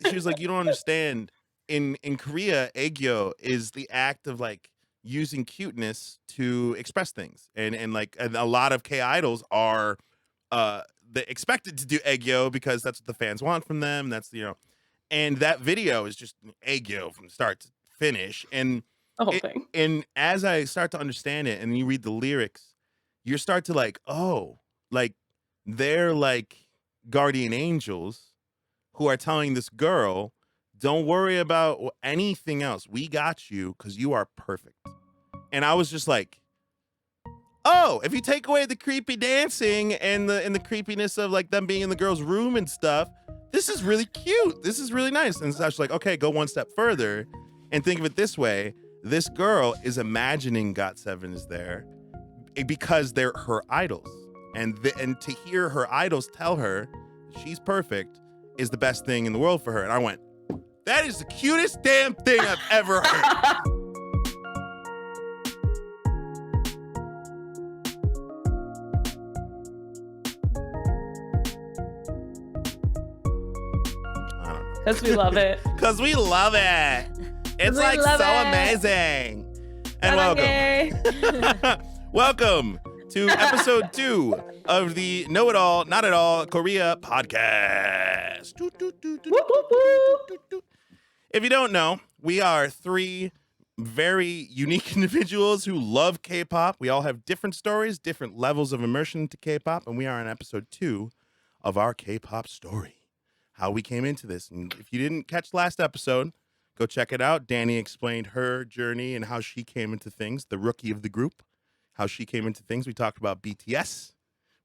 she was like, you don't understand. In Korea, aegyo is the act of like using cuteness to express things, and a lot of K idols are they expected to do aegyo because that's what the fans want from them. That's and that video is just aegyo from start to finish, and The whole it thing. and as I start to understand it, and you read the lyrics, you start to like, oh, like they're like guardian angels who are telling this girl, don't worry about anything else. We got you because you are perfect. And I was just like, oh, if you take away the creepy dancing and the creepiness of like them being in the girl's room and stuff, this is really cute. This is really nice. And Sasha's like, okay, go one step further and think of it this way. This girl is imagining GOT7 is there because they're her idols. And to hear her idols tell her she's perfect is the best thing in the world for her. And I went, that is the cutest damn thing I've ever heard. Because we love it. Because we love it. It's like so amazing. And welcome. Welcome to episode 2 of the Know It All, Not At All Korea podcast. If you don't know, we are 3 very unique individuals who love K-pop. We all have different stories, different levels of immersion into K-pop, and we are on episode 2 of our K-pop story. How we came into this. And if you didn't catch last episode, go check it out. Danny explained her journey and how she came into things, the rookie of the group, how she came into things. We talked about BTS.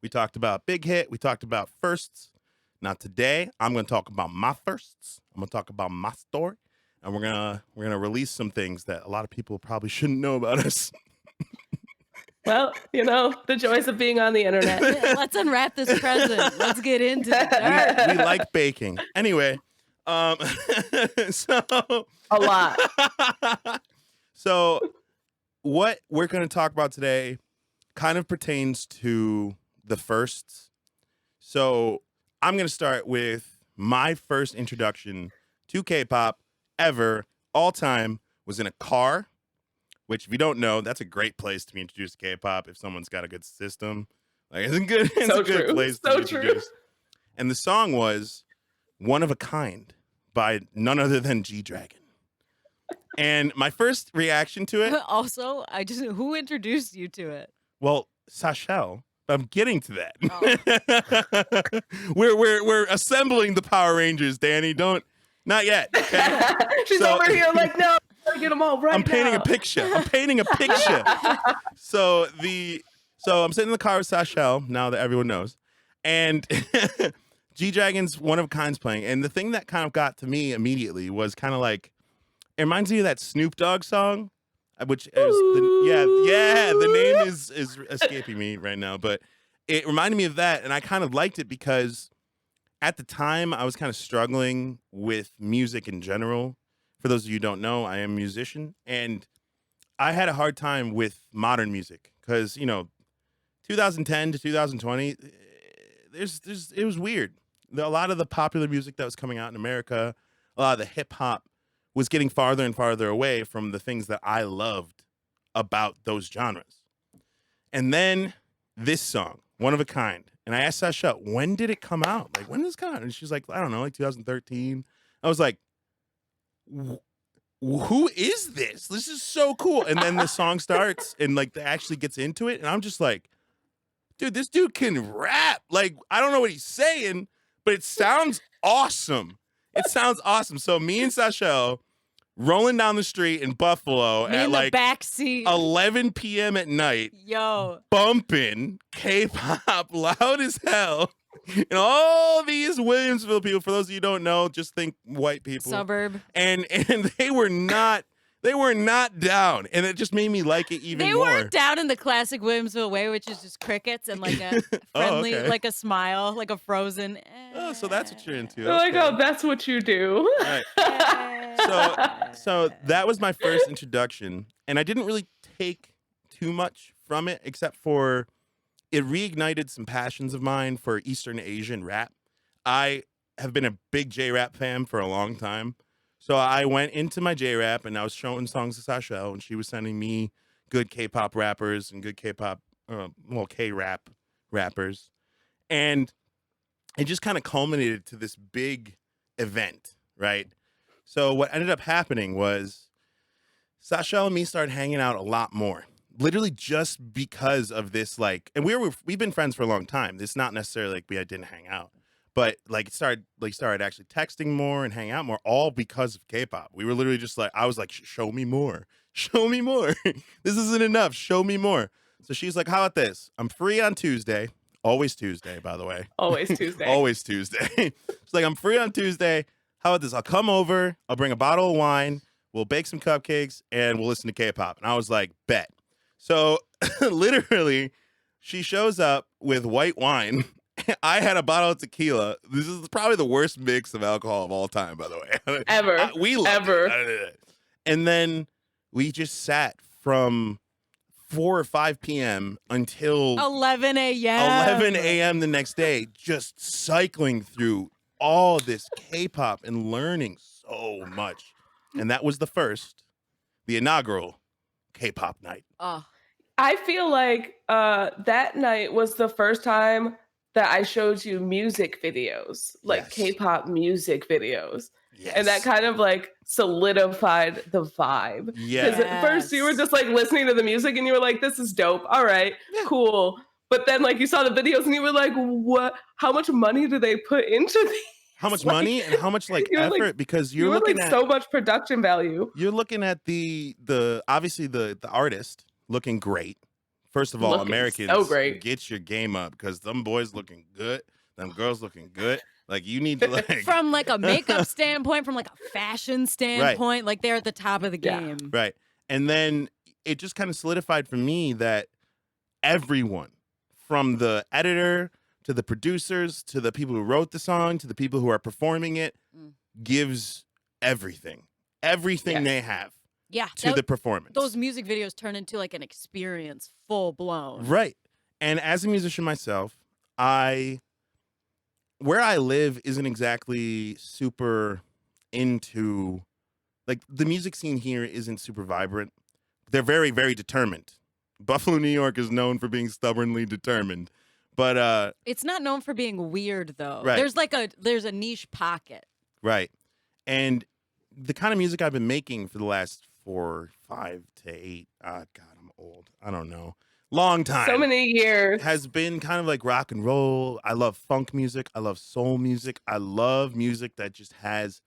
We talked about Big Hit. We talked about firsts. Now today, I'm going to talk about my firsts. I'm going to talk about my story. And we're gonna release some things that a lot of people probably shouldn't know about us. Well, the joys of being on the internet. Let's unwrap this present. Let's get into it. We like baking. Anyway, so a lot. So what we're going to talk about today kind of pertains to the firsts. So I'm going to start with my first introduction to K-pop ever, all time, was in a car. Which, if you don't know, that's a great place to be introduced to K-pop if someone's got a good system. Like, it's a good place to be introduced. And the song was One of a Kind by none other than G Dragon. And my first reaction to it... Also, who introduced you to it? Well, Sashel. I'm getting to that. Oh. We're assembling the Power Rangers, Danny. Not yet. Okay? She's over here like, no. Get them all right. I'm painting a picture. So I'm sitting in the car with Sashel, now that everyone knows, and G Dragon's One of a Kind's playing. And the thing that kind of got to me immediately was kind of like, it reminds me of that Snoop Dogg song, which is the name is escaping me right now, but it reminded me of that, and I kind of liked it because at the time I was kind of struggling with music in general. For those of you who don't know, I am a musician, and I had a hard time with modern music because, 2010 to 2020, it was weird. A lot of the popular music that was coming out in America, a lot of the hip hop was getting farther and farther away from the things that I loved about those genres. And then this song, One of a Kind, and I asked Sasha, when did it come out? Like, when did this come out? And she's like, I don't know, like 2013. I was like, who is this? This is so cool. And then the song starts and like actually gets into it. And I'm just like, dude, this dude can rap. Like, I don't know what he's saying, but it sounds awesome. It sounds awesome. So me and Sashel rolling down the street in Buffalo at like backseat 11 p.m. at night. Yo. Bumping K-pop loud as hell. And all these Williamsville people, for those of you who don't know, just think white people. Suburb. And they were not down. And it just made me like it even more. They were down in the classic Williamsville way, which is just crickets and like a friendly, like a smile, like a frozen. Oh, so that's what you're into. They're like, oh, that's what you do. Right. So that was my first introduction. And I didn't really take too much from it, except for it reignited some passions of mine for Eastern Asian rap. I have been a big J-Rap fan for a long time. So I went into my J-Rap and I was showing songs to Sashelle, and she was sending me good K-pop rappers and good K-pop, K-rap rappers. And it just kind of culminated to this big event, right? So what ended up happening was Sashelle and me started hanging out a lot more. Literally just because of this, like, and we've been friends for a long time. It's not necessarily like we didn't hang out, but like started actually texting more and hanging out more, all because of K-pop. We were literally just like, I was like, show me more, show me more. This isn't enough. Show me more. So she's like, how about this? I'm free on Tuesday. Always Tuesday, by the way. Always Tuesday. Always Tuesday. She's like, I'm free on Tuesday. How about this? I'll come over. I'll bring a bottle of wine. We'll bake some cupcakes and we'll listen to K-pop. And I was like, bet. So literally, she shows up with white wine. I had a bottle of tequila. This is probably the worst mix of alcohol of all time, by the way. Ever. We loved Ever. it. And then we just sat from 4 or 5 p.m. until 11 a.m. 11 a.m. the next day, just cycling through all this K-pop and learning so much. And that was the inaugural K-pop night. Oh. I feel like that night was the first time that I showed you music videos, like Yes. K-pop music videos. Yes. And that kind of like solidified the vibe. Yes. Because at first you were just like listening to the music and you were like, this is dope. All right, cool. But then like you saw the videos and you were like, what? How much money do they put into these? How much money and how much like effort? Like, because you're looking like at so much production value. You're looking at the obviously the artist looking great. First of all, Looking Americans, so great. get your game up because them boys looking good, them girls looking good. Like you need to like From like a makeup standpoint, from like a fashion standpoint, like they're at the top of the Yeah. game. right. And then it just kind of solidified for me that everyone, from the editor to the producers to the people who wrote the song to the people who are performing it, gives everything they have Yeah. to the performance. Those music videos turn into like an experience full blown. Right. And as a musician myself, where I live isn't exactly super into, like, the music scene here isn't super vibrant. They're very, very determined. Buffalo, New York is known for being stubbornly determined. But It's not known for being weird though. Right. There's a niche pocket. right. And the kind of music I've been making for the last 4, 5 to 8, God, I'm old. I don't know. Long time. So many years. Has been kind of like rock and roll. I love funk music. I love soul music. I love music that just has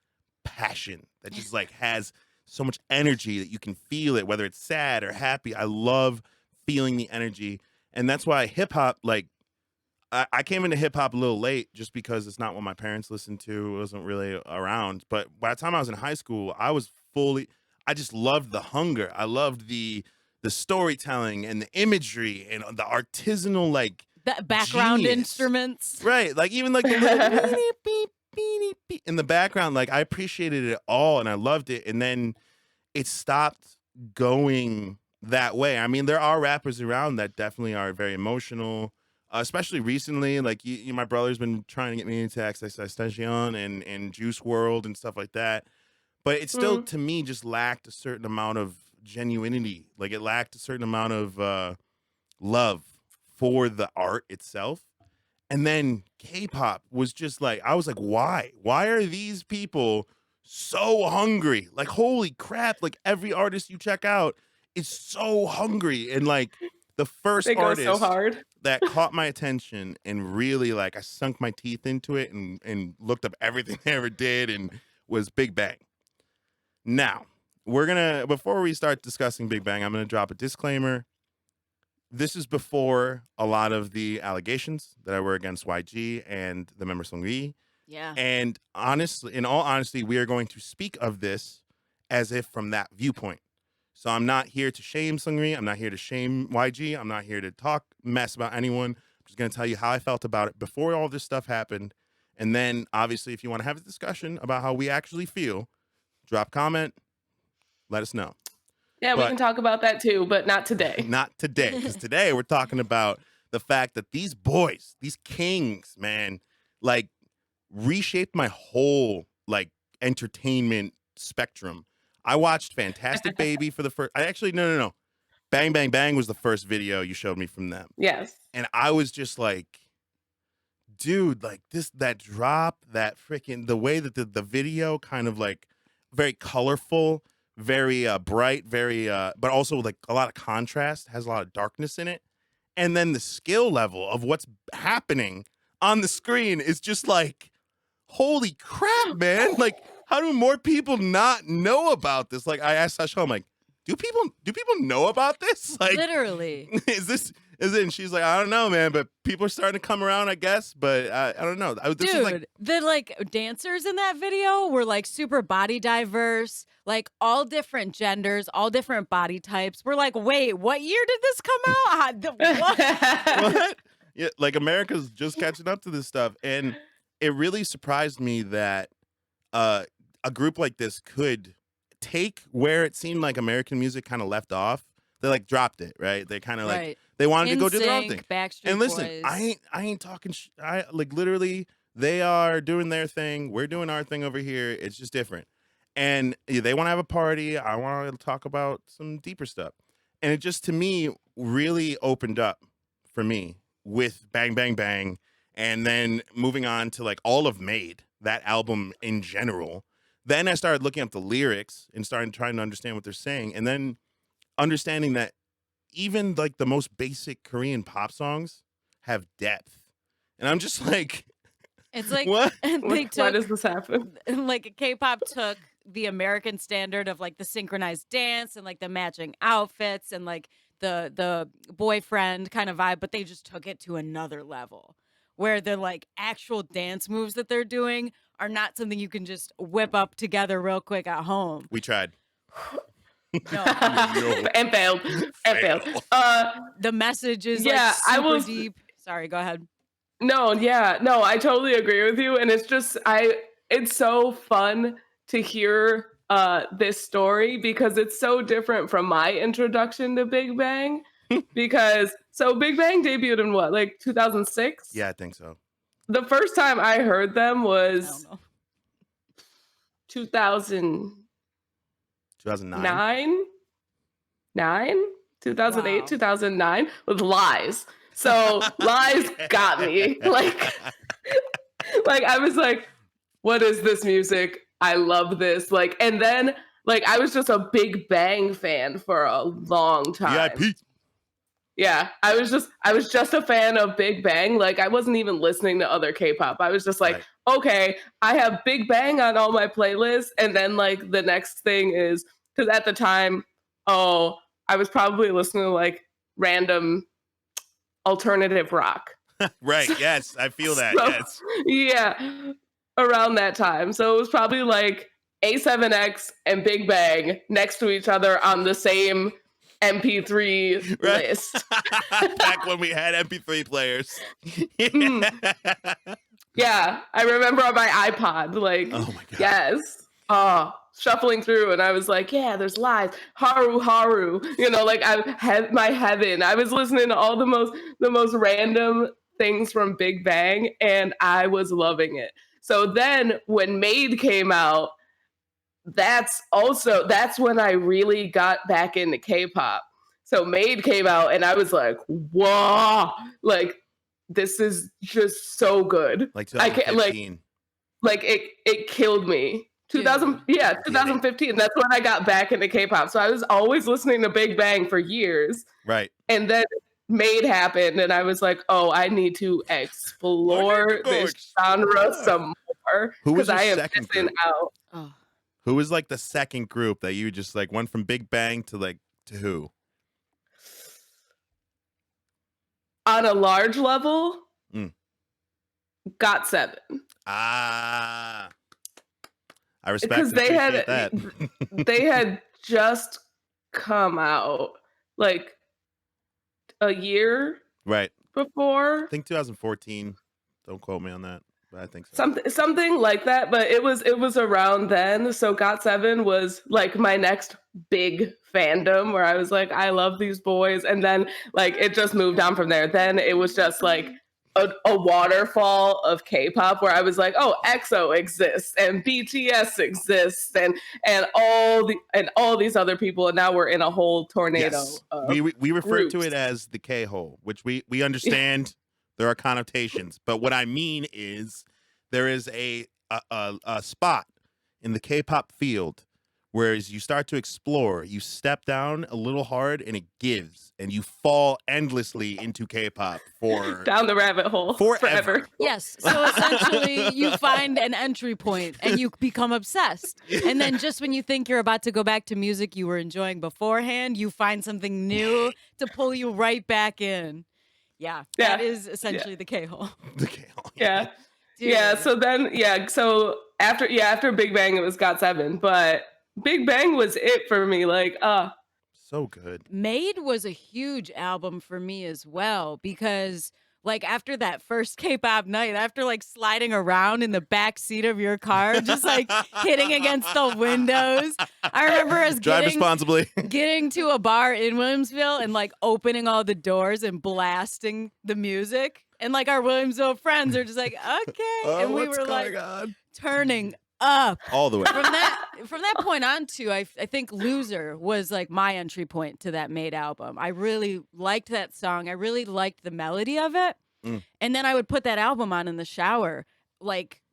passion, that just like has so much energy that you can feel it, whether it's sad or happy. I love feeling the energy. And that's why hip hop, like, I came into hip hop a little late just because it's not what my parents listened to. It wasn't really around. But by the time I was in high school, I just loved the hunger. I loved the storytelling and the imagery and the artisanal, like, The background genius. instruments. Right. Like even like the little beep, beep, beep, beep in the background. Like I appreciated it all and I loved it. And then it stopped going that way. I mean, there are rappers around that definitely are very emotional, especially recently. Like my brother's been trying to get me into XXXTentacion and Juice World and stuff like that. But it still, to me, just lacked a certain amount of genuinity. Like it lacked a certain amount of love for the art itself. And then K-pop was just like, I was like, why? Why are these people so hungry? Like, holy crap. Like every artist you check out is so hungry. And like the first They go artist so hard. that caught my attention and really like I sunk my teeth into it and looked up everything they ever did and was Big Bang. Now, before we start discussing Big Bang, I'm going to drop a disclaimer. This is before a lot of the allegations that were against YG and the member Seungri. Yeah. And honestly, in all honesty, we are going to speak of this as if from that viewpoint. So I'm not here to shame Seungri. I'm not here to shame YG. I'm not here to talk mess about anyone. I'm just going to tell you how I felt about it before all this stuff happened. And then, obviously, if you want to have a discussion about how we actually feel, drop comment, let us know. Yeah, we But- can talk about that too, but not today. Not today, because today we're talking about the fact that these boys, these kings, man, like reshaped my whole like entertainment spectrum. I watched Fantastic Baby for the first. I actually no. Bang Bang Bang was the first video you showed me from them. Yes. And I was just like, dude, like that drop, that freaking the way that the video kind of like very colorful, very bright, very but also like a lot of contrast, has a lot of darkness in it. And then the skill level of what's happening on the screen is just like, holy crap, man. Like, how do more people not know about this? Like, I asked Sasha, I'm like, do people know about this? Like, literally. is it? And she's like, I don't know, man, but people are starting to come around, I guess. But I don't know. This Dude, is like, the like dancers in that video were like super body diverse, like all different genders, all different body types. We're like, wait, what year did this come out? What? what? Yeah, like America's just catching up to this stuff, and it really surprised me that a group like this could take where it seemed like American music kind of left off. They like dropped it, right? They kind of like they wanted to go do their own thing. Backstreet And listen, Boys. I ain't talking. I like literally, they are doing their thing. We're doing our thing over here. It's just different. And they want to have a party. I want to talk about some deeper stuff. And it just to me really opened up for me with Bang Bang Bang, and then moving on to like all of Made, that album in general. Then I started looking up the lyrics and started trying to understand what they're saying, and then understanding that even like the most basic Korean pop songs have depth. And I'm just like, it's like what? Why does this happen? Like K-pop took the American standard of like the synchronized dance and like the matching outfits and like the boyfriend kind of vibe, but they just took it to another level where the like actual dance moves that they're doing are not something you can just whip up together real quick at home. We tried. No. And failed. The message is yeah, like super deep. Sorry, go ahead. No, I totally agree with you. And it's just it's so fun to hear this story because it's so different from my introduction to Big Bang. Because Big Bang debuted in what, like 2006? Yeah, I think so. The first time I heard them was 2009? 2008, Wow. 2009 with Lies. So Lies got me. Like I was like, what is this music? I love this. Like, and then like I was just a Big Bang fan for a long time. VIP. Yeah, I was just a fan of Big Bang. Like I wasn't even listening to other K-pop. I was just like, okay, I have Big Bang on all my playlists. And then like the next thing is, because at the time, I was probably listening to like random alternative rock. Right. Yes, I feel that. So, yes. Yeah, around that time. So it was probably like A7X and Big Bang next to each other on the same MP3 list. Back when we had MP3 players. Yeah, I remember on my iPod, like, oh my God. Yes. Shuffling through, and I was like, yeah, there's Lies, Haru, you know, like I had my heaven. I was listening to all the most random things from Big Bang, and I was loving it. So then when Made came out, that's when I really got back into K-pop. So Made came out, and I was like, whoa, like this is just so good. Like 2015. Like it killed me. 2015. That's when I got back into K-pop. So I was always listening to Big Bang for years. Right. And then Made happened, and I was like, oh, I need to explore this genre some more because I am missing out. Oh. Who was like the second group that you just like went from Big Bang to who? On a large level, GOT7. Ah. I respect because they had that. they had just come out like a year right before. I think 2014. Don't quote me on that, but I think so. Something like that. But it was around then. So GOT7 was like my next big fandom where I was like, I love these boys, and then like it just moved on from there. Then it was just like, a waterfall of K-pop where I was like, oh, EXO exists and BTS exists and all these other people, and now we're in a whole tornado. Yes. Of We refer to groups. it as the K-hole, which we understand there are connotations, but what I mean is there is a spot in the K-pop field where as you start to explore, you step down a little hard and it gives, and you fall endlessly into K-pop for down the rabbit hole forever. Yes. So essentially, you find an entry point and you become obsessed. And then just when you think you're about to go back to music you were enjoying beforehand, you find something new to pull you right back in. Yeah. That is essentially the K-hole. The K-hole. Yeah. Dude. Yeah. So then, so after Big Bang, it was GOT7, but Big Bang was it for me. Like, so good. Made was a huge album for me as well because like after that first K-pop night, after like sliding around in the back seat of your car, just like hitting against the windows. I remember us Drive responsibly. getting to a bar in Williamsville and like opening all the doors and blasting the music. And like our Williamsville friends are just like, okay. And we were like turning up all the way. From that point on too, I think Loser was like my entry point to that Made album. I really liked that song. I really liked the melody of it. And then I would put that album on in the shower. Like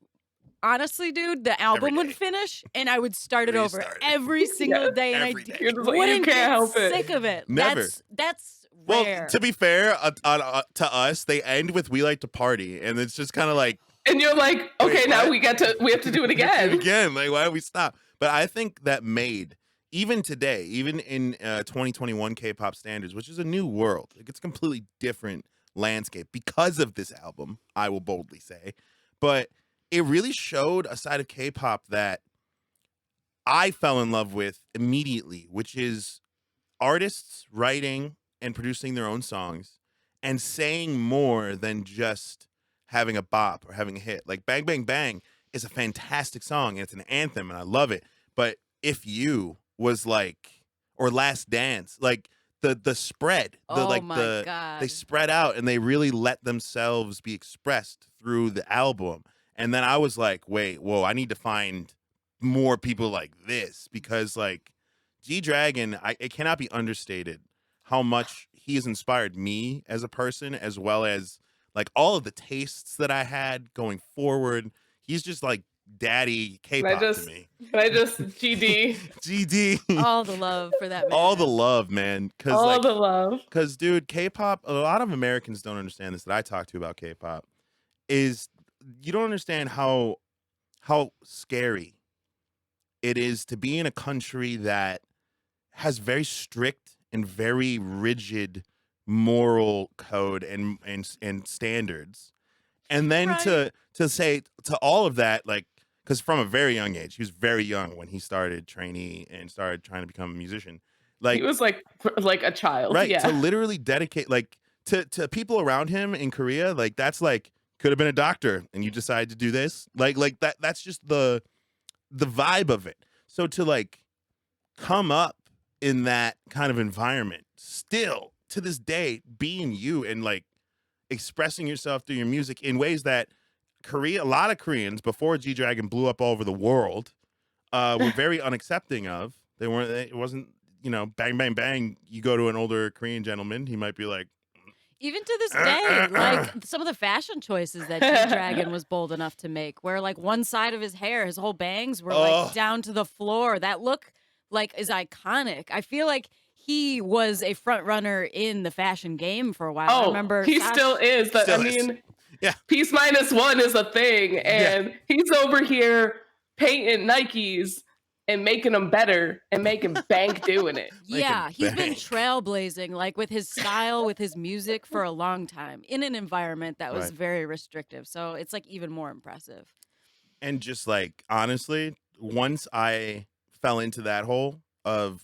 honestly, dude, the album would finish and I would start it over every single day, and I wouldn't get help it. sick of it. Never. That's rare. Well, to be fair, to us, they end with "We Like to Party," and it's just kind of like. And you're like, okay, now we have to do it again. Like, why don't we stop? But I think that Made, even today, even in 2021 K-pop standards, which is a new world, like it's a completely different landscape because of this album, I will boldly say. But it really showed a side of K-pop that I fell in love with immediately, which is artists writing and producing their own songs and saying more than just having a bop or having a hit. Like Bang Bang Bang is a fantastic song and it's an anthem and I love it. But If You was like, or Last Dance, like the spread, they spread out and they really let themselves be expressed through the album. And then I was like, whoa, I need to find more people like this, because like G Dragon, it cannot be understated how much he has inspired me as a person, as well as like all of the tastes that I had going forward. He's just like daddy K-pop to me. Can I just GD? GD. All the love for that man. All the love, man. All the love. Because, dude, K-pop, a lot of Americans don't understand this that I talk to about K-pop, is you don't understand how scary it is to be in a country that has very strict and very rigid moral code and standards, and then to say to all of that, like, because from a very young age, he was very young when he started trainee and started trying to become a musician. Like he was like a child, right? Yeah. To literally dedicate like to people around him in Korea, like that's like could have been a doctor and you decided to do this, like that's just the vibe of it. So to like come up in that kind of environment, still to this day, being you and like expressing yourself through your music in ways that a lot of Koreans before G Dragon blew up all over the world, were very unaccepting of. It wasn't, Bang Bang Bang. You go to an older Korean gentleman, he might be like, even to this day, like some of the fashion choices that G Dragon was bold enough to make, where like one side of his hair, his whole bangs were like down to the floor. That look like is iconic. I feel like he was a front runner in the fashion game for a while. I remember he still is. Yeah. Peace Minus One is a thing, and he's over here painting Nikes and making them better and making bank doing it. Yeah, he's been trailblazing, like with his style, with his music for a long time in an environment that was very restrictive. So it's like even more impressive. And just like, honestly, once I fell into that hole of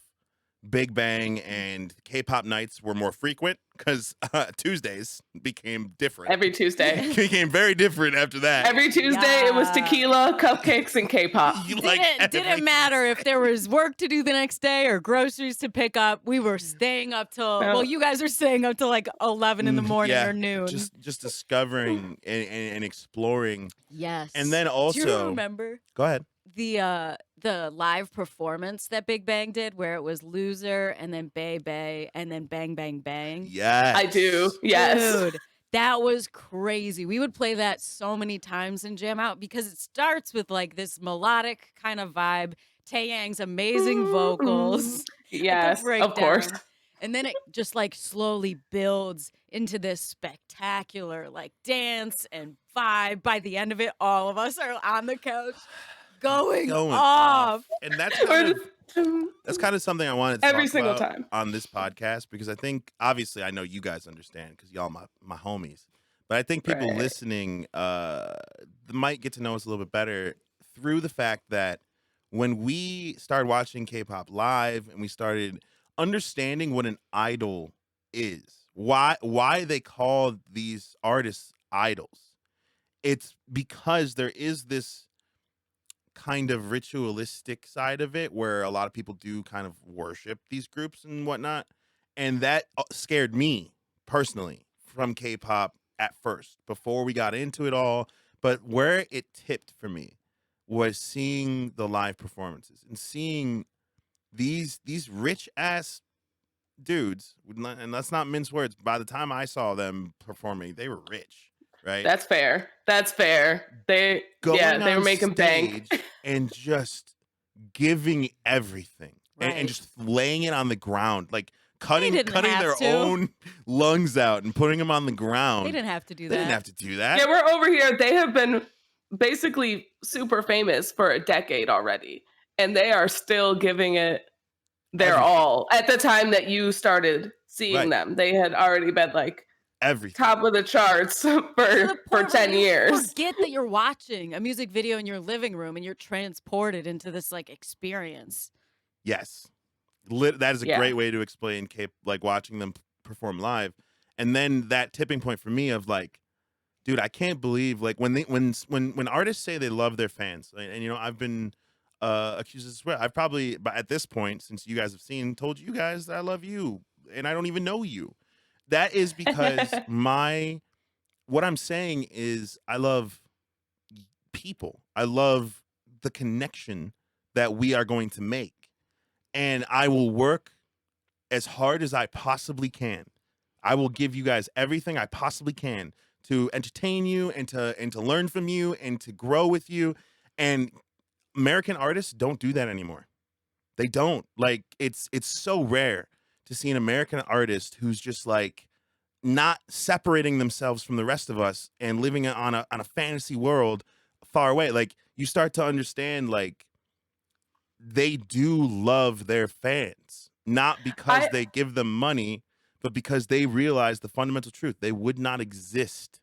Big Bang and K-pop nights were more frequent because Tuesdays became different. Every Tuesday. Became very different after that. Every Tuesday it was Yeah. tequila, cupcakes, and K-pop. Didn't matter if there was work to do the next day or groceries to pick up. We were staying up till No. well, you guys were staying up till like 11 in the morning Yeah, or noon. just discovering and exploring. Yes. And then do you also, remember go ahead. the live performance that Big Bang did where it was Loser and then Bay Bay and then Bang Bang Bang? Yes, I do. Yes. Dude, that was crazy. We would play that so many times in Jam Out because it starts with like this melodic kind of vibe, Taeyang's amazing vocals. Yes, of course. breakdown. And then it just like slowly builds into this spectacular like dance and vibe. By the end of it, all of us are on the couch going off. And that's Or kind of something I wanted to Every talk single about time. on this podcast, because I think obviously I know you guys understand because y'all my homies, but I think people Right. listening might get to know us a little bit better through the fact that when we started watching K-pop live and we started understanding what an idol is, why they call these artists idols, it's because there is this kind of ritualistic side of it where a lot of people do kind of worship these groups and whatnot, and that scared me personally from K-pop at first before we got into it all. But where it tipped for me was seeing the live performances and seeing these rich ass dudes, and let's not mince words. By the time I saw them performing, they were rich, right? That's fair. That's fair. They were on making bank. stage and just giving everything and Right. just laying it on the ground, like cutting didn't have their to. own lungs out and putting them on the ground. They didn't have to do They that. didn't have to do that. Yeah, we're over here. They have been basically super famous for a decade already, and they are still giving it their Everything. all. At the time that you started seeing Right. them, they had already been like Everything. top of the charts To for the point where 10 you years. Forget that you're watching a music video in your living room and you're transported into this like experience. Yes. That is a Yeah. great way to explain like watching them perform live. And then that tipping point for me of like, dude, I can't believe like when artists say they love their fans, and you know, I've been accused of swear. I've probably, but at this point, since you guys have seen, told you guys that I love you and I don't even know you. That is because what I'm saying is I love people. I love the connection that we are going to make. And I will work as hard as I possibly can. I will give you guys everything I possibly can to entertain you and to learn from you and to grow with you. And American artists don't do that anymore. They don't. Like it's so rare to see an American artist who's just like not separating themselves from the rest of us and living on a fantasy world far away. Like you start to understand like they do love their fans, not because they give them money, but because they realize the fundamental truth. They would not exist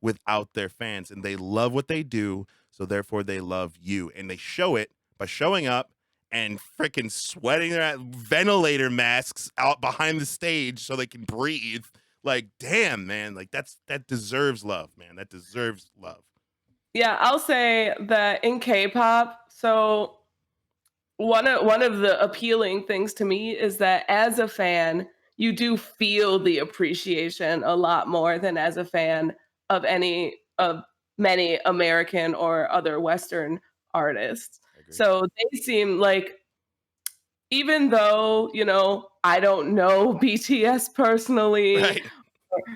without their fans, and they love what they do, so therefore they love you. And they show it by showing up and freaking sweating their ventilator masks out behind the stage so they can breathe. Like, damn, man, like that deserves love, man. That deserves love. Yeah, I'll say that in K-pop, so one of the appealing things to me is that as a fan, you do feel the appreciation a lot more than as a fan of many American or other Western artists. So they seem like, even though, you know, I don't know BTS personally, Right.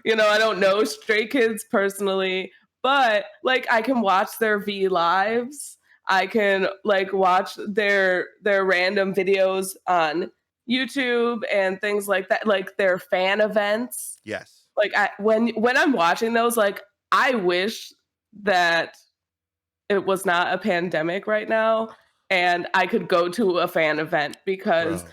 you know, I don't know Stray Kids personally, but like I can watch their V lives. I can like watch their random videos on YouTube and things like that, like their fan events. Yes. Like when I'm watching those, like I wish that it was not a pandemic right now and I could go to a fan event because Bro.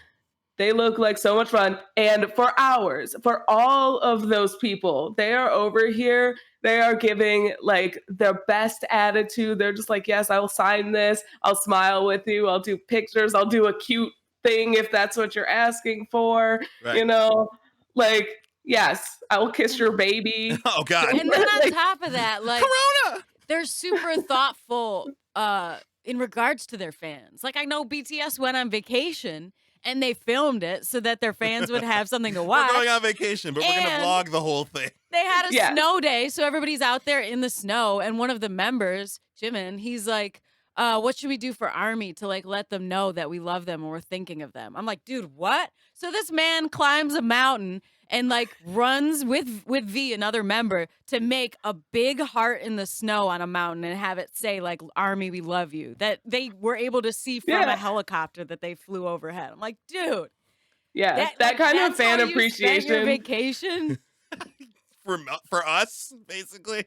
they look like so much fun. And for hours, for all of those people, they are over here. They are giving like their best attitude. They're just like, yes, I will sign this. I'll smile with you. I'll do pictures. I'll do a cute thing if that's what you're asking for. Right. You know, like Yes, I will kiss your baby. Oh God, And then on Like, top of that, like Corona. they're super thoughtful in regards to their fans. Like I know BTS went on vacation and they filmed it so that their fans would have something to watch. We're going on vacation, but we're gonna And vlog the whole thing. they had a Yes. snow day, so everybody's out there in the snow. And one of the members, Jimin, he's like, what should we do for ARMY to like let them know that we love them and we're thinking of them? I'm like, dude, what? So this man climbs a mountain and like runs with V, another member, to make a big heart in the snow on a mountain and have it say like ARMY, we love you. That they were able to see from Yeah. a helicopter that they flew overhead. I'm like, dude, yes, that like, kind of that's how fan you spent your appreciation. vacation. For us, basically.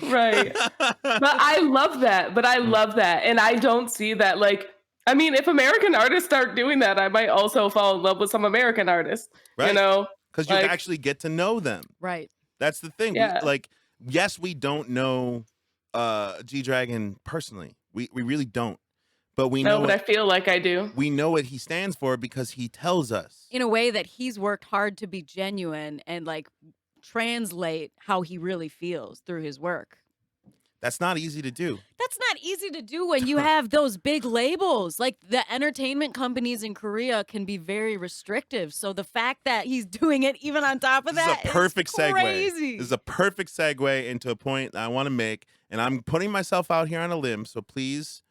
Right. But I love that. And I don't see that. Like, I mean, if American artists start doing that, I might also fall in love with some American artists. You Right. know? Because you Like, actually get to know them. Right. That's the thing. Yeah. Yes, we don't know G Dragon personally. We really don't. But we know no, but I feel like I do. we know what he stands for because he tells us. In a way that he's worked hard to be genuine and like translate how he really feels through his work. That's not easy to do. That's not easy to do when you have those big labels. Like the entertainment companies in Korea can be very restrictive. So the fact that he's doing it even on top of This that is a perfect is segue. crazy. This is a perfect segue into a point that I want to make, and I'm putting myself out here on a limb. So please,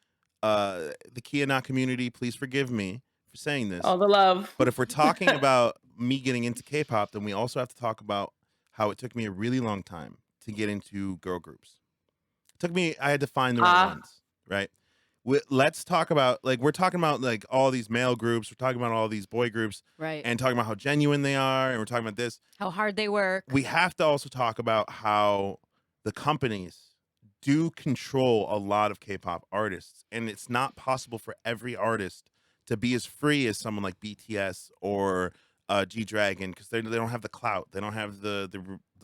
the KIANAA community, please forgive me for saying this. All the love. But if we're talking about me getting into K-pop, then we also have to talk about how it took me a really long time to get into girl groups. It took me, I had to find the right ones, right? Let's talk about, like, we're talking about like all these male groups, we're talking about all these boy groups, Right. and talking about how genuine they are, and we're talking about this. How hard they work. We have to also talk about how the companies do control a lot of K-pop artists, and it's not possible for every artist to be as free as someone like BTS or G Dragon, because they don't have the clout, they don't have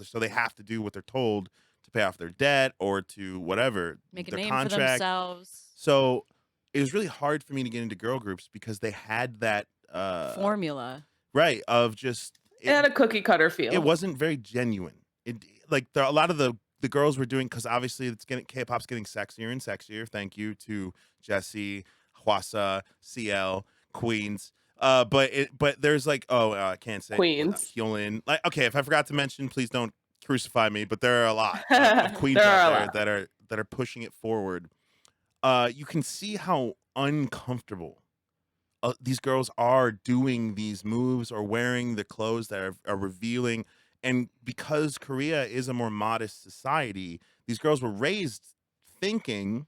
so they have to do what they're told to pay off their debt or to whatever, Make a their name for contract. themselves. So it was really hard for me to get into girl groups because they had that Formula. right of just It had a cookie cutter feel. it wasn't very genuine. It like a lot of the girls were doing, because obviously K-pop's getting sexier and sexier. Thank you to Jessie, Hwasa, CL, Queens. But there's like I can't say Queens. Hyolyn. Like, okay, if I forgot to mention, please don't crucify me. But there are a lot of queens There are a out lot. there that are pushing it forward. You can see how uncomfortable these girls are doing these moves or wearing the clothes that are revealing. And because Korea is a more modest society, these girls were raised thinking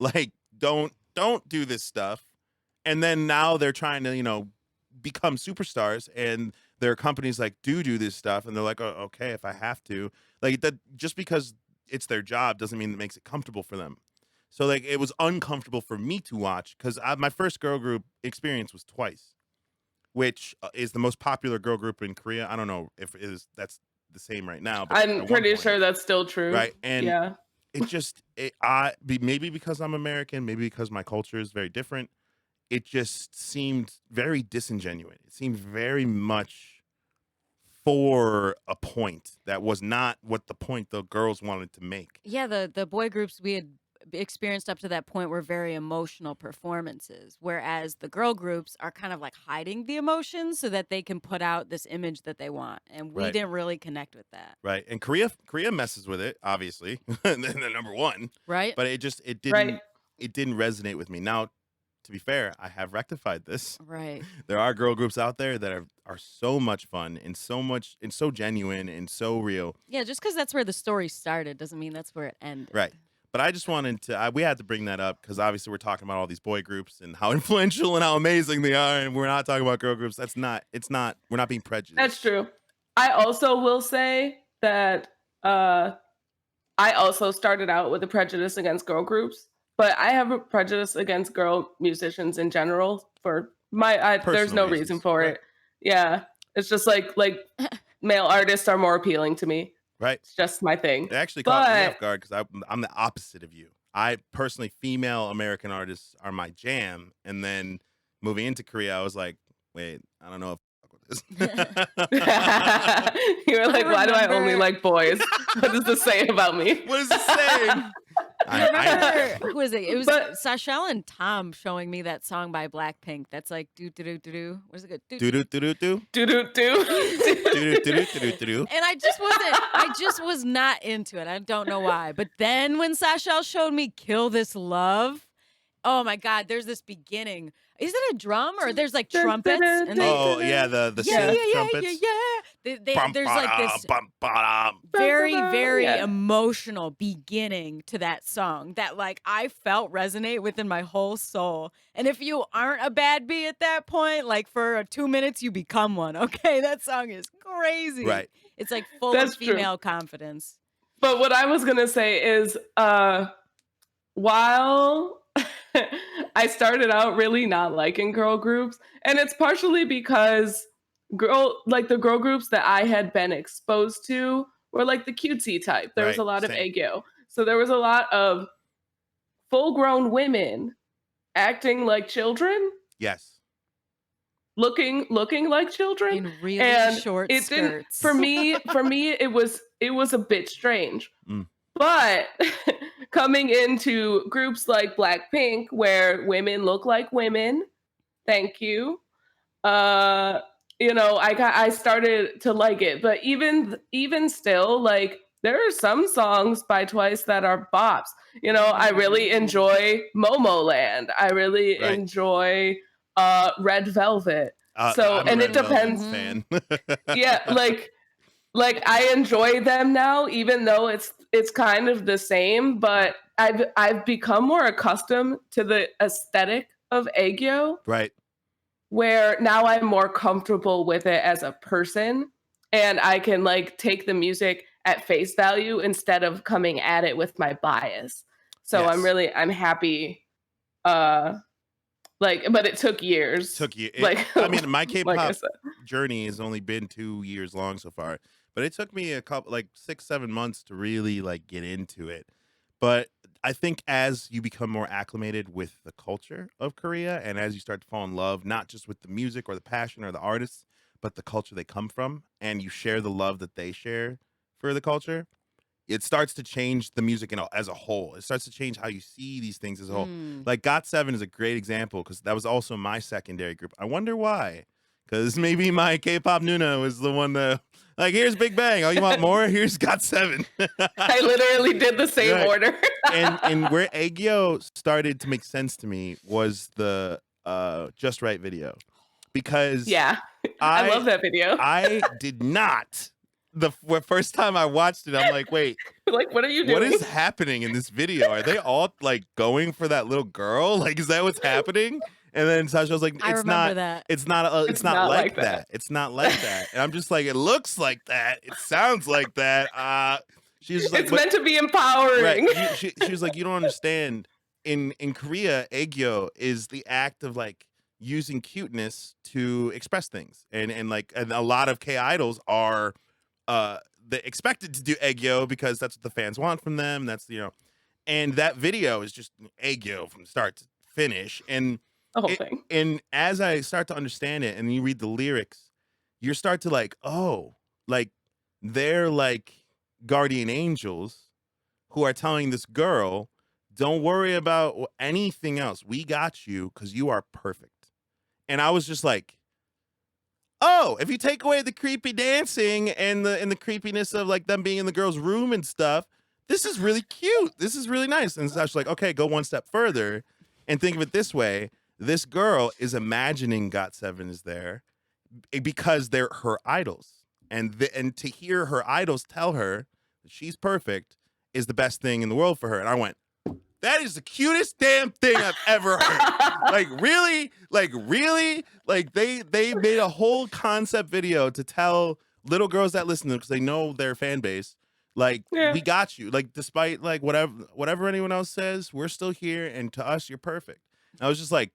like, don't do this stuff. And then now they're trying to, become superstars, and there are companies like do this stuff, and they're like, oh, okay, if I have to, like, that, just because it's their job doesn't mean it makes it comfortable for them. So like it was uncomfortable for me to watch, because my first girl group experience was Twice, which is the most popular girl group in Korea. I don't know if that's the same right now, but at I'm one pretty point, sure that's still true. right? And yeah. it just maybe because I'm American, maybe because my culture is very different, it just seemed very disingenuous. It seemed very much for a point that was not what the point the girls wanted to make. Yeah, the boy groups we had experienced up to that point were very emotional performances, whereas the girl groups are kind of like hiding the emotions so that they can put out this image that they want, and we Right. didn't really connect with that. Right. And Korea messes with it, obviously. They're number one. Right. But it didn't Right. it didn't resonate with me. Now, to be fair, I have rectified this. Right. There are girl groups out there that are so much fun and so genuine and so real. Yeah, just because that's where the story started doesn't mean that's where it ended. Right. But I just wanted to, we had to bring that up because obviously we're talking about all these boy groups and how influential and how amazing they are. And we're not talking about girl groups. We're not being prejudiced. That's true. I also will say that I also started out with a prejudice against girl groups, but I have a prejudice against girl musicians in general for there's no Personal reason reasons, for right. it. Yeah. It's just like male artists are more appealing to me. Right. It's just my thing. It actually caught me But- off guard because I'm the opposite of you. I personally, female American artists are my jam. And then moving into Korea, I was like, wait, I don't know if I fuck with this. You were like, why do I only remember- like boys? What does this say about me? What is this saying? I remember who was it? It was But- Sashelle and Tom showing me that song by Blackpink. That's like do do do do do. What is it good? Do do do do do Do do do. do do do do do. And I just was not into it. I don't know why. But then when Sashelle showed me Kill This Love, oh my God, there's this beginning. Is it a drum or there's like trumpets? And they, Oh yeah, the synth trumpets. There's like this very, very emotional beginning to that song that like I felt resonate within my whole soul. And if you aren't a bad bee at that point, like for 2 minutes, you become one. Okay, that song is crazy. Right. It's like full That's of female confidence. But what I was gonna say is, while I started out really not liking girl groups, and it's partially because the girl groups that I had been exposed to were like the cutesy type. There was a lot of aegyo. So there was a lot of full-grown women acting like children, Yes. looking like children. In really And short it didn't skirts. for me it was a bit strange. Mm. But coming into groups like Blackpink where women look like women, thank you, I started to like it. But even still, like, there are some songs by Twice that are bops. I really enjoy Momoland. I really enjoy Red Velvet. So, I'm a and Red it depends. Velvet fan. Yeah, like I enjoy them now, even though it's kind of the same. But I've become more accustomed to the aesthetic of aegyo, Right. where now I'm more comfortable with it as a person, and I can like take the music at face value instead of coming at it with my bias. So Yes. I'm happy. But it took years. I mean, my K-pop like I said. journey has only been 2 years long so far, but it took me a couple, like 6-7 months to really like get into it. But I think as you become more acclimated with the culture of Korea, and as you start to fall in love, not just with the music or the passion or the artists, but the culture they come from, and you share the love that they share for the culture, it starts to change the music as a whole. It starts to change how you see these things as a whole. Like GOT7 is a great example because that was also my secondary group. I wonder why. Because maybe my K-pop Nuna was the one that, like, here's Big Bang. Oh, you want more? Here's GOT7. I literally did the same Right. order. and where aegyo started to make sense to me was the Just Right video. Because Yeah, I love that video. I did not. The first time I watched it, I'm like, wait, Like, what are you doing? what is happening in this video? Are they all like going for that little girl? Like, is that what's happening? And then Sasha was like, I it's remember not, that. it's not like that. It's not like that. And I'm just like, it looks like that. It sounds like that. She's just like, It's meant to be empowering. right. She was like, you don't understand. In Korea, aegyo is the act of like using cuteness to express things. And a lot of K idols are they expected to do aegyo because that's what the fans want from them. That's and that video is just aegyo from start to finish. And The whole thing. And as I start to understand it, and you read the lyrics, you start to like, oh, like they're like guardian angels who are telling this girl, don't worry about anything else. We got you because you are perfect. And I was just like, oh, if you take away the creepy dancing and the creepiness of like them being in the girl's room and stuff, this is really cute. This is really nice. And so I was like, okay, go one step further and think of it this way. This girl is imagining GOT7 is there because they're her idols. And to hear her idols tell her that she's perfect is the best thing in the world for her. And I went, that is the cutest damn thing I've ever heard. Like really, like they made a whole concept video to tell little girls that listen to them because they know their fan base. Like, we got you. Like, despite like whatever anyone else says, we're still here, and to us, you're perfect. And I was just like,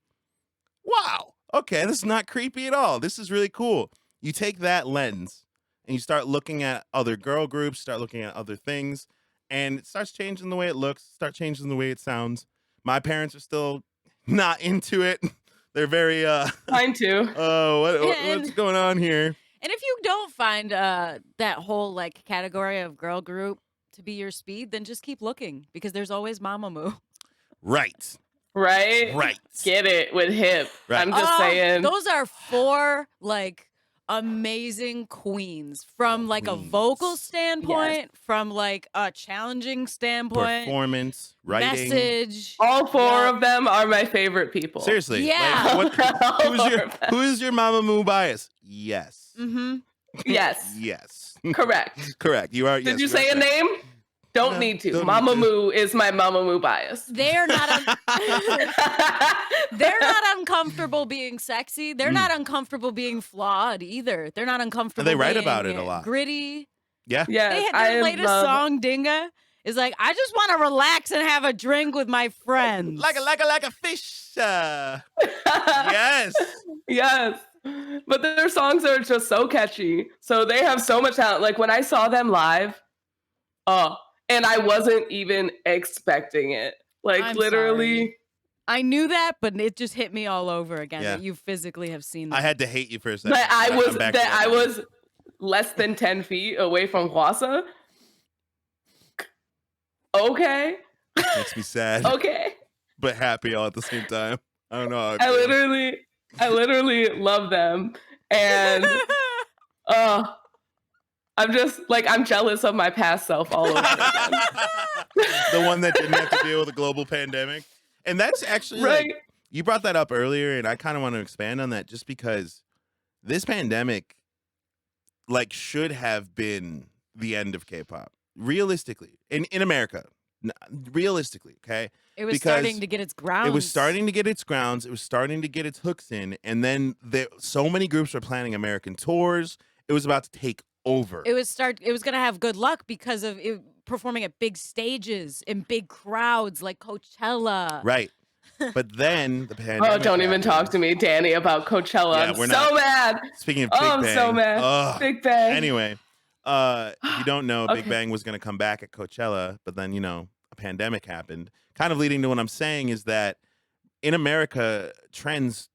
wow, okay, this is not creepy at all. This is really cool. You take that lens and you start looking at other girl groups, start looking at other things, and it starts changing the way it looks, start changing the way it sounds. My parents are still not into it. They're very Mine too. oh, Yeah, what's going on here? And if you don't find that whole like category of girl group to be your speed, then just keep looking because there's always Mamamoo. Right. Right? Right. Get it with hip. Right. I'm just saying. Those are 4 like amazing queens from like a vocal Queens. standpoint, from like a challenging standpoint, Performance, writing. message. All 4 Yup. of them are my favorite people. Seriously. Yeah. Like, who's your Mamamoo bias? Yes. Mm-hmm. Yes. Yes. Correct. Correct. You are. Did yes, you are say a correct. name? Don't No, need to. don't need Mamamoo is my Mamamoo bias. They're not they're not uncomfortable being sexy. They're not uncomfortable being flawed either. They're not uncomfortable. they write being about it a lot. Gritty. Yeah. Yes, Their latest song, Dinga, is like, I just want to relax and have a drink with my friends. Like a fish. Yes. Yes. But their songs are just so catchy. So they have so much talent. Like when I saw them live, and I wasn't even expecting it. Like I'm literally. sorry. I knew that, but it just hit me all over again Yeah. that you physically have seen them. I had to hate you for a second. That I I'm was back to that I was less than 10 feet away from Hwasa. Okay. Makes me sad, Okay. but happy all at the same time. I don't know. How I literally love them. And I'm just like, I'm jealous of my past self all over again. The one that didn't have to deal with a global pandemic. And that's actually Right. like, you brought that up earlier, and I kind of want to expand on that just because this pandemic like should have been the end of K-pop. Realistically. In America. Realistically, okay? It was because starting to get its grounds. It was starting to get its grounds. It was starting to get its hooks in. And then so many groups were planning American tours. It was about to take over. It was going to have good luck because of it performing at big stages in big crowds like Coachella. Right. But then the pandemic. Oh, don't even talk to me, Danny, about Coachella. Yeah, I'm we're so not- mad. Speaking of Big I'm Bang. so mad. Ugh. Big Bang. Anyway, if you don't know, Big Okay. Bang was going to come back at Coachella, but then, a pandemic happened. Kind of leading to what I'm saying is that in America, trends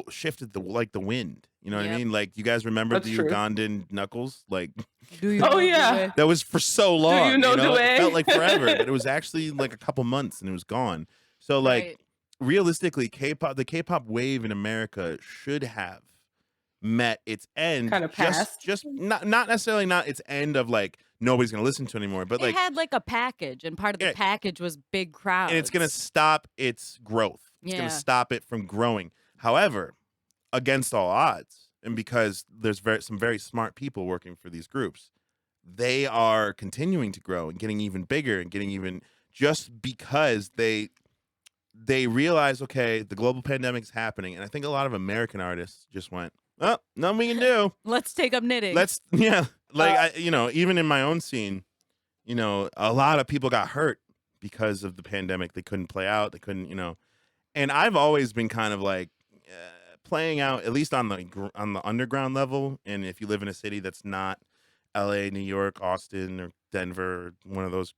shifted like the wind. You know what I Yep. mean? Like, you guys remember That's the true. Ugandan knuckles? Like, Do you Oh, know the yeah. way? that was for so long. you know It Dwayne? felt like forever, but it was actually like a couple months and it was gone. So, like, Right. realistically, the K-pop wave in America should have met its end. Kind of passed. Just not necessarily not its end of like nobody's gonna listen to it anymore, but It like, had like a package, and part of the Yeah. package was big crowds. and it's gonna stop its growth. It's Yeah. gonna stop it from growing. However, against all odds, and because there's some very smart people working for these groups, they are continuing to grow and getting even bigger and getting even just because they realize, okay, the global pandemic is happening, and I think a lot of American artists just went, oh, nothing we can do. Let's take up knitting. Even in my own scene, a lot of people got hurt because of the pandemic. They couldn't play out. They couldn't, and I've always been kind of like playing out, at least on the underground level. And if you live in a city that's not LA, New York, Austin, or Denver, or one of those,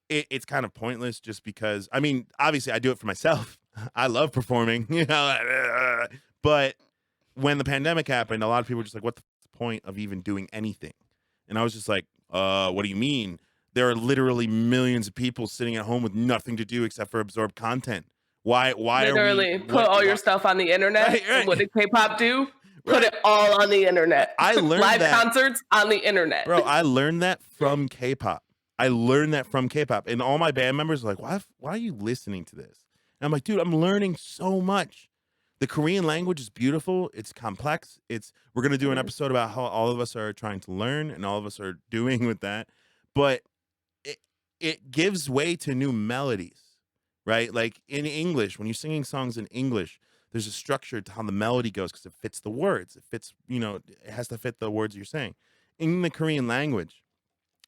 it's kind of pointless just because, I mean, obviously I do it for myself. I love performing, but when the pandemic happened, a lot of people were just like, what's the point of even doing anything? And I was just like, what do you mean? There are literally millions of people sitting at home with nothing to do except for absorb content. Why Literally, put all your stuff on the internet. Right. And what did K-pop do? Put it all on the internet. I learned Live that. concerts on the internet. Bro, I learned that from K-pop. And all my band members are like, why are you listening to this? And I'm like, dude, I'm learning so much. The Korean language is beautiful. It's complex. We're going to do an episode about how all of us are trying to learn and all of us are doing with that. But it gives way to new melodies, right? Like in English, when you're singing songs in English, there's a structure to how the melody goes because it fits the words. It fits, it has to fit the words you're saying. In the Korean language,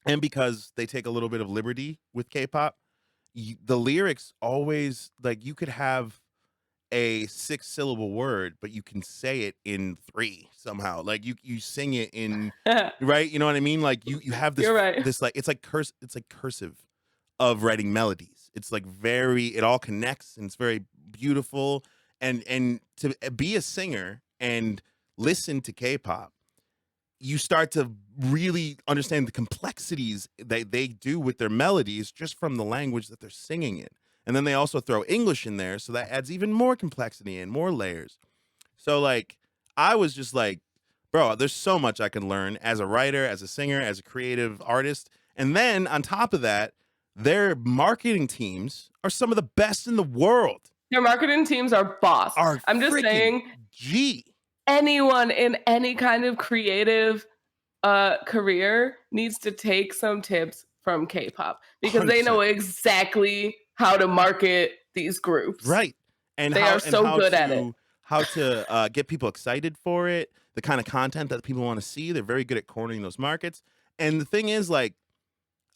and because they take a little bit of liberty with K-pop, the lyrics always, like, you could have a 6-syllable word, but you can say it in 3 somehow. Like you sing it in, right? You know what I mean? Like you have this, You're right. this like, it's like cursive of writing melodies. It's like it all connects and it's very beautiful. and to be a singer and listen to K-pop, you start to really understand the complexities that they do with their melodies just from the language that they're singing in. And then they also throw English in there, so that adds even more complexity and more layers. So like I was just like, bro, there's so much I can learn as a writer, as a singer, as a creative artist. And then on top of that, their marketing teams are some of the best in the world. Your marketing teams are boss. Are I'm just freaking saying, G. anyone in any kind of creative career needs to take some tips from K-pop because they know 100%. exactly how to market these groups. Right. And They are so good at it. How to get people excited for it, the kind of content that people want to see. They're very good at cornering those markets. And the thing is, like,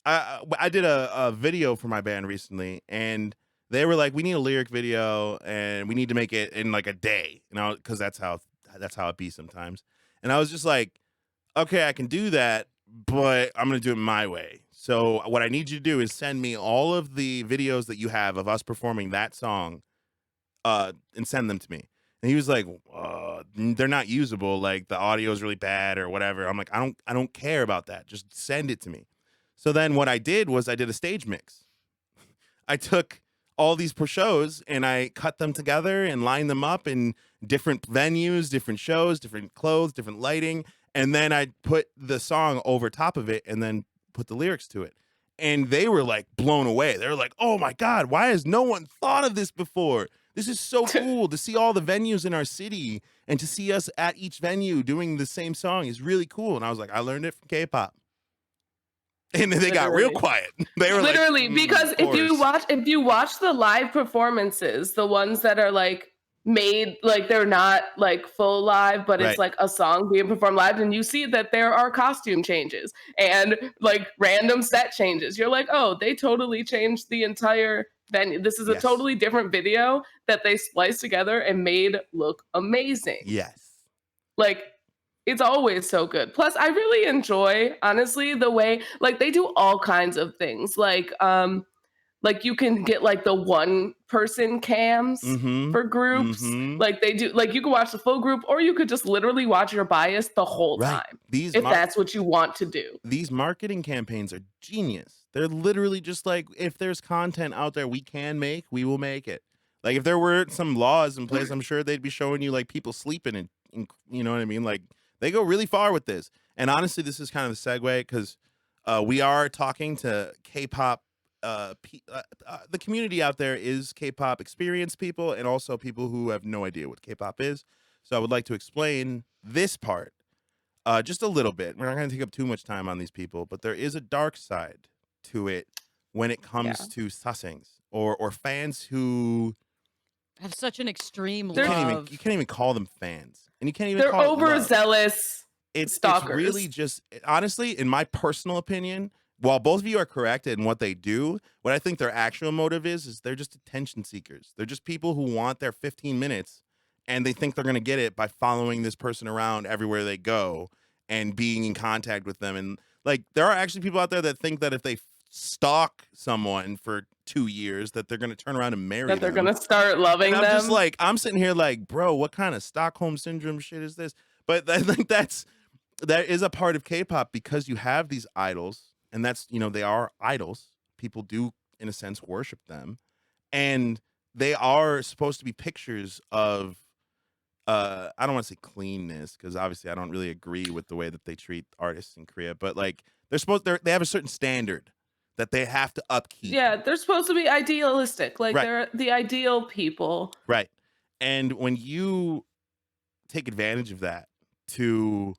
I did a video for my band recently, and they were like, we need a lyric video, and we need to make it in like a day, you know, because that's how it be sometimes. And I was just like, okay, I can do that, but I'm gonna do it my way. So what I need you to do is send me all of the videos that you have of us performing that song, and send them to me. And he was like, they're not usable. Like the audio is really bad or whatever. I'm like, I don't care about that. Just send it to me. So then what I did was I did a stage mix. I took all these shows and I cut them together and lined them up in different venues, different shows, different clothes, different lighting. And then I put the song over top of it and then put the lyrics to it. And they were like blown away. They were like, oh my God, why has no one thought of this before? This is so cool to see all the venues in our city and to see us at each venue doing the same song is really cool. And I was like, I learned it from K-pop. And then they got real quiet. They were literally like, because if you watch the live performances, the ones that are like made like they're not like full live, but it's like a song being performed live, and you see that there are costume changes and like random set changes. You're like, oh, they totally changed the entire venue. This is a totally different video that they spliced together and made look amazing. Yes. Like, it's always so good. Plus, I really enjoy, honestly, the way like they do all kinds of things. Like you can get like the one person cams for groups. Like they do, like you can watch the full group, or you could just literally watch your bias the whole time. If that's what you want to do. These marketing campaigns are genius. They're literally just like, if there's content out there we can make, we will make it. Like if there were some laws in place, I'm sure they'd be showing you like people sleeping and you know what I mean? Like they go really far with this. And honestly, this is kind of a segue because we are talking to K-pop. The community out there is K-pop experienced people and also people who have no idea what K-pop is. So I would like to explain this part just a little bit. We're not going to take up too much time on these people, but there is a dark side to it when it comes to sasaengs or fans who have such an extreme you love. You can't even call them fans, and you can't even. They're call overzealous. It's stalkers. Really just honestly, in my personal opinion, while both of you are correct in what they do, what I think their actual motive is they're just attention seekers. They're just people who want their 15 minutes, and they think they're going to get it by following this person around everywhere they go and being in contact with them. And like, there are actually people out there that think that if they stalk someone for 2 years, that they're going to turn around and marry them. That they're going to start loving them. I'm just like, I'm sitting here like, bro, what kind of Stockholm syndrome shit is this? But I think that is a part of K-pop because you have these idols. And that's, you know, they are idols. People do, in a sense, worship them. And they are supposed to be pictures of, I don't want to say cleanness, because obviously I don't really agree with the way that they treat artists in Korea. But like, they have a certain standard that they have to upkeep. Yeah, they're supposed to be idealistic. Like they're the ideal people. Right. And when you take advantage of that to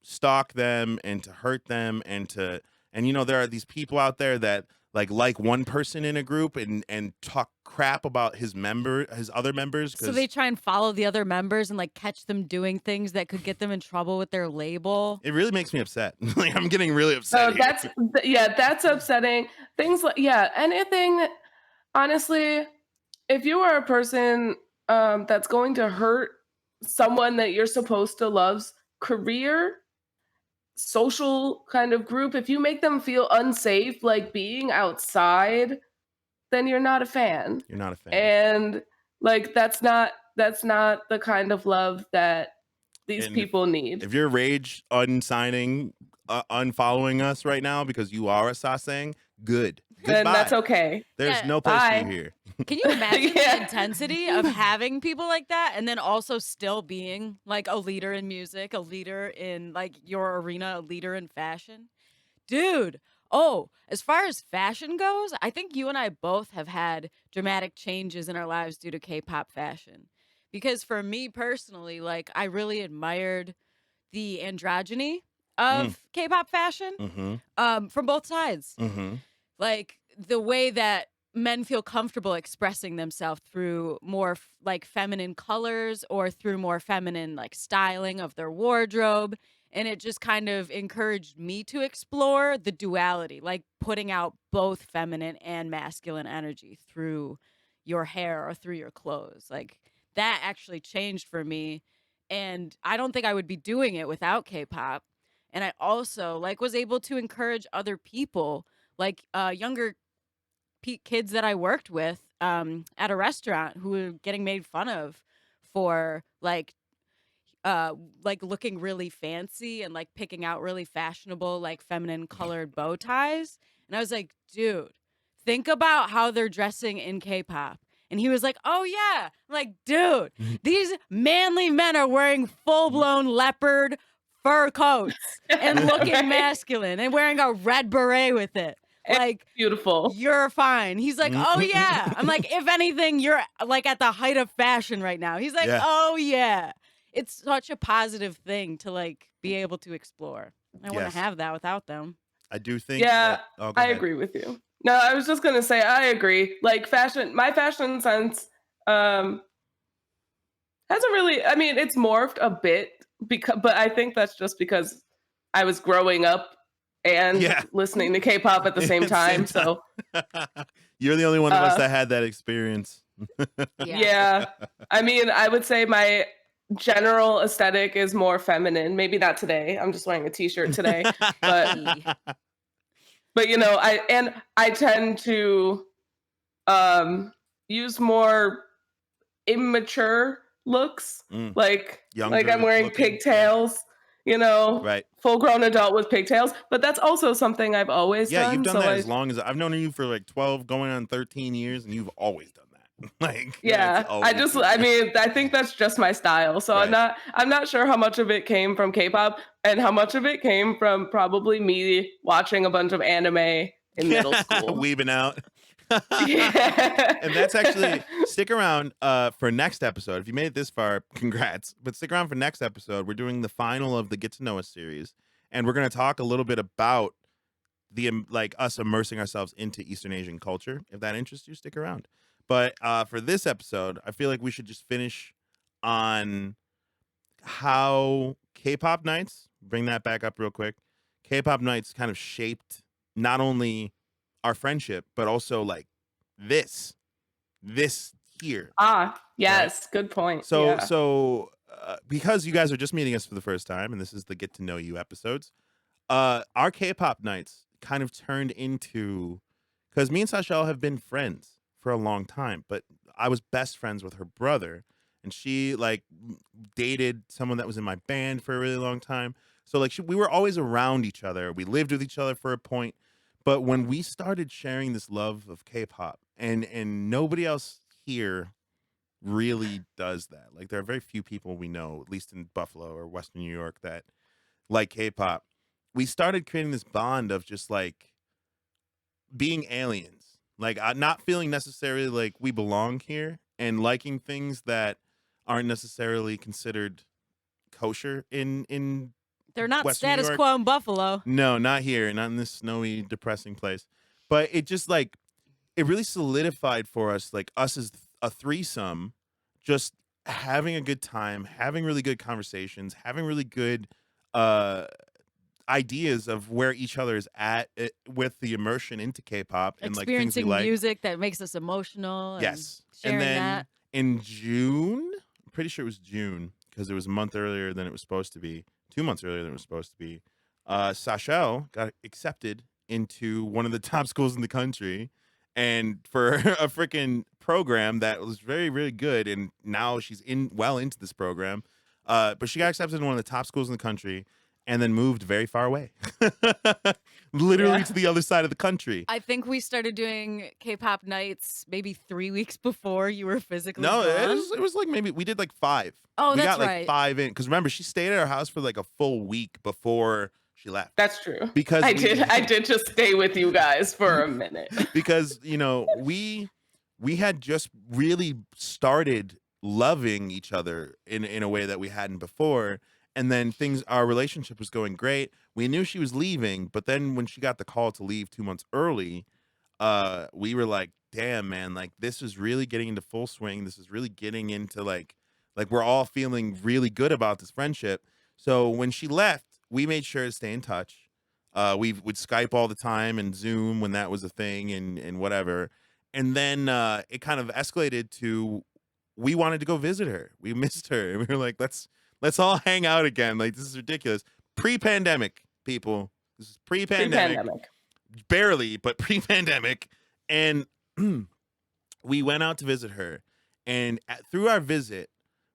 stalk them and to hurt them and you know, there are these people out there that like one person in a group and talk crap about his other members. So they try and follow the other members and like catch them doing things that could get them in trouble with their label. It really makes me upset. Like I'm getting really upset. That's upsetting. Things like anything. Honestly, if you are a person that's going to hurt someone that you're supposed to love's career, social kind of group, if you make them feel unsafe like being outside, then you're not a fan. You're not a fan. And like that's not that's not the kind of love that these And people need. if you're rage unsigning, unfollowing us right now because you are a sasang, good. Then that's Goodbye. okay. There's Yeah. no place for you Bye. here. Can you imagine Yeah. the intensity of having people like that and then also still being like a leader in music, a leader in like your arena, a leader in fashion? Dude. Oh, as far as fashion goes, I think you and I both have had dramatic changes in our lives due to K-pop fashion. Because for me personally, like I really admired the androgyny of K-pop fashion Mm-hmm. from both sides. Mm-hmm. Like the way that men feel comfortable expressing themselves through more like feminine colors or through more feminine like styling of their wardrobe, and it just kind of encouraged me to explore the duality, like putting out both feminine and masculine energy through your hair or through your clothes. Like that actually changed for me, and I don't think I would be doing it without K-pop. And I also like was able to encourage other people, like younger kids that I worked with at a restaurant who were getting made fun of for like looking really fancy and like picking out really fashionable like feminine colored bow ties. And I was like, dude, think about how they're dressing in K-pop. And he was like, oh yeah. I'm like, dude, these manly men are wearing full-blown leopard fur coats and looking Right. masculine and wearing a red beret with it. Like, Beautiful. you're fine. He's like, oh yeah. I'm like, if anything, you're like at the height of fashion right now. He's like, Yeah. oh yeah. It's such a positive thing to like be able to explore. I want Yes. to have that without them. I do think. Yeah, that- oh, go I ahead. agree with you. No, I was just gonna say I agree. Like fashion, my fashion sense hasn't really. I mean, it's morphed a bit but I think that's just because I was growing up and Yeah. listening to K-pop at the same At the same time. So You're the only one of us that had that experience. yeah, I mean, I would say my general aesthetic is more feminine. Maybe not today. I'm just wearing a t-shirt today, but you know, I tend to use more immature looks, like Younger I'm wearing looking, pigtails, you know, right? Full grown adult with pigtails. But that's also something I've always done. Yeah, you've done so that as long as I've known you for like 12, going on 13 years, and you've always done that. Like, yeah, I mean, I think that's just my style. So Right. I'm not sure how much of it came from K-pop and how much of it came from probably me watching a bunch of anime in middle school. Weaving out. Yeah. And that's actually, stick around for next episode. If you made it this far, congrats. But stick around for next episode. We're doing the final of the Get to Know Us series, and we're going to talk a little bit about the like us immersing ourselves into Eastern Asian culture. If that interests you, stick around. But for this episode, I feel like we should just finish on how K-pop nights, bring that back up real quick. K-pop nights kind of shaped not only our friendship, but also like this here. Yes, right? Good point. So because you guys are just meeting us for the first time, and this is the Get to Know You episodes, our K-pop nights kind of turned into, because me and Sashel have been friends for a long time, but I was best friends with her brother, and she like dated someone that was in my band for a really long time. So like we were always around each other. We lived with each other for a point. But when we started sharing this love of K-pop, and nobody else here really does that. Like there are very few people we know, at least in Buffalo or Western New York, that like K-pop. We started creating this bond of just like being aliens, like not feeling necessarily like we belong here, and liking things that aren't necessarily considered kosher in they're not Western status quo in Buffalo. No, not here, not in this snowy, depressing place. But it just like, it really solidified for us, like us as a threesome, just having a good time, having really good conversations, having really good ideas of where each other is at with the immersion into K-pop and like things we like. Music that makes us emotional. Yes. And then that. In June, I'm pretty sure it was June, because it was a month earlier than it was supposed to be, 2 months earlier than it was supposed to be. Sashel got accepted into one of the top schools in the country, and for a freaking program that was very, really good. And now she's well into this program. But she got accepted in one of the top schools in the country and then moved very far away. Literally to the other side of the country. I think we started doing K-pop nights maybe 3 weeks before you were physically No, gone. it was like maybe we did like 5. Oh, we that's got like right. 5 in. Because remember, she stayed at our house for like a full week before she left. That's true. Because I did just stay with you guys for a minute. Because, you know, we had just really started loving each other in a way that we hadn't before. And then our relationship was going great. We knew she was leaving, but then when she got the call to leave 2 months early, we were like, damn, man, like this is really getting into full swing. This is really getting into like we're all feeling really good about this friendship. So when she left, we made sure to stay in touch. We would Skype all the time and Zoom when that was a thing and whatever. And then it kind of escalated to we wanted to go visit her. We missed her. And we were like, let's all hang out again. Like, this is ridiculous. Pre-pandemic, people. This is pre-pandemic. Barely, but pre-pandemic. And we went out to visit her. And through our visit,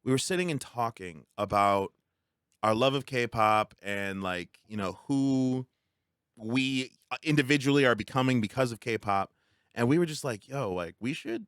we were sitting and talking about our love of K-pop and, like, you know, who we individually are becoming because of K-pop. And we were just like, yo, like, we should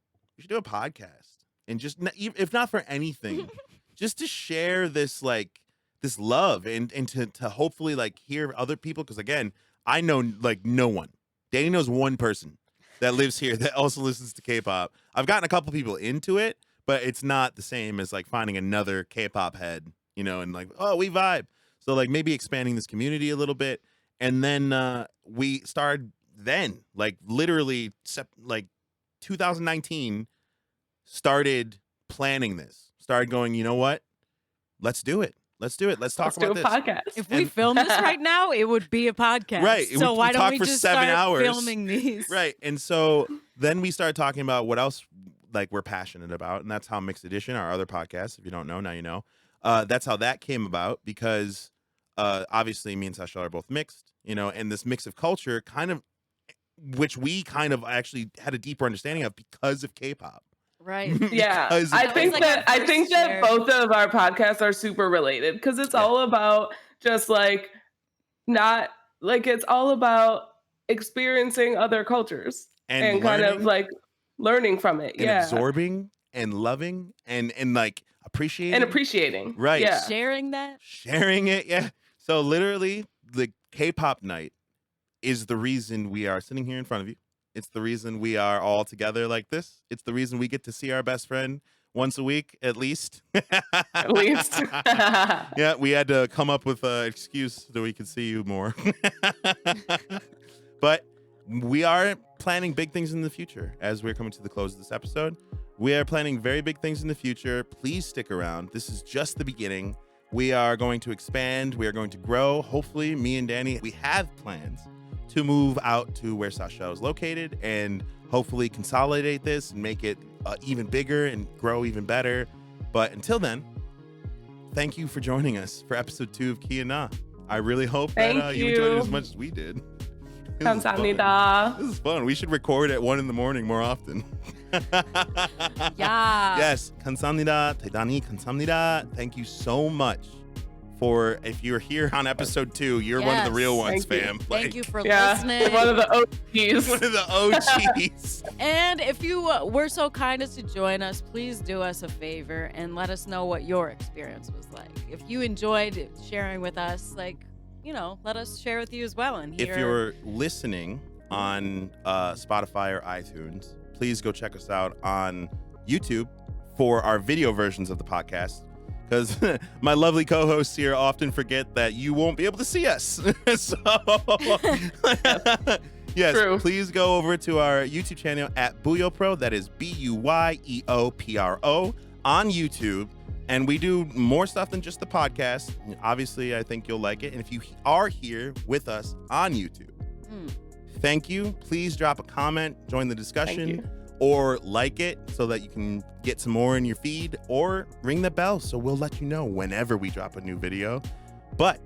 do a podcast. And just, if not for anything, just to share this, like, this love and to hopefully, like, hear other people. Because, again, I know, like, no one. Danny knows one person that lives here that also listens to K-pop. I've gotten a couple people into it, but it's not the same as, like, finding another K-pop head, you know, and, like, oh, we vibe. So, like, maybe expanding this community a little bit. And then we started then, like, literally, like, 2019, started planning this. Started going, you know what? Let's do it. Let's do it. Let's talk about this. Let's do a podcast. If we filmed this right now, it would be a podcast. Right. So why don't we for just 7 start hours. filming these? Right. And so then we started talking about what else, like, we're passionate about. And that's how Mixed Edition, our other podcast, if you don't know, now you know. That's how that came about because obviously me and Sasha are both mixed, you know, and this mix of culture kind of, which we kind of actually had a deeper understanding of because of K-pop. Right. Yeah. I think like that both of our podcasts are super related because it's all about just like not like it's all about experiencing other cultures and kind of like learning from it. And absorbing and loving and like appreciating. Right. Yeah. Sharing it. Yeah. So literally the K-pop night is the reason we are sitting here in front of you. It's the reason we are all together like this. It's the reason we get to see our best friend once a week, at least. At least. Yeah, we had to come up with an excuse so we could see you more. But we are planning big things in the future as we're coming to the close of this episode. We are planning very big things in the future. Please stick around. This is just the beginning. We are going to expand. We are going to grow. Hopefully, me and Danny, we have plans to move out to where Sasha is located and hopefully consolidate this and make it even bigger and grow even better. But until then, thank you for joining us for episode 2 of KIANAA. I really hope that you enjoyed it as much as we did. 감사합니다. This is fun. We should record at 1 a.m. more often. Yeah. Yes. 감사합니다. 대단히 감사합니다. Thank you so much. For if you're here on episode 2, you're one of the real ones, fam. Thank you for listening. One of the OGs. One of the OGs. And if you were so kind as to join us, please do us a favor and let us know what your experience was like. If you enjoyed sharing with us, like, you know, let us share with you as well. And if you're listening on Spotify or iTunes, please go check us out on YouTube for our video versions of the podcast. Because my lovely co-hosts here often forget that you won't be able to see us. So, yes, True. Please go over to our YouTube channel at BuyoPro. That is BUYEOPRO on YouTube. And we do more stuff than just the podcast. Obviously, I think you'll like it. And if you are here with us on YouTube, thank you. Please drop a comment, join the discussion. Or like it so that you can get some more in your feed, or ring the bell so we'll let you know whenever we drop a new video. But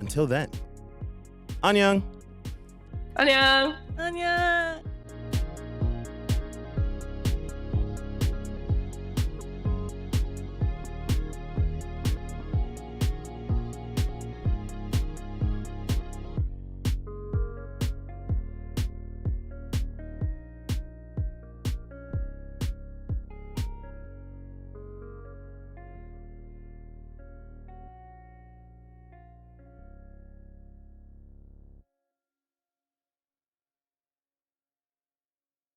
until then, annyeong. 안녕. Anya.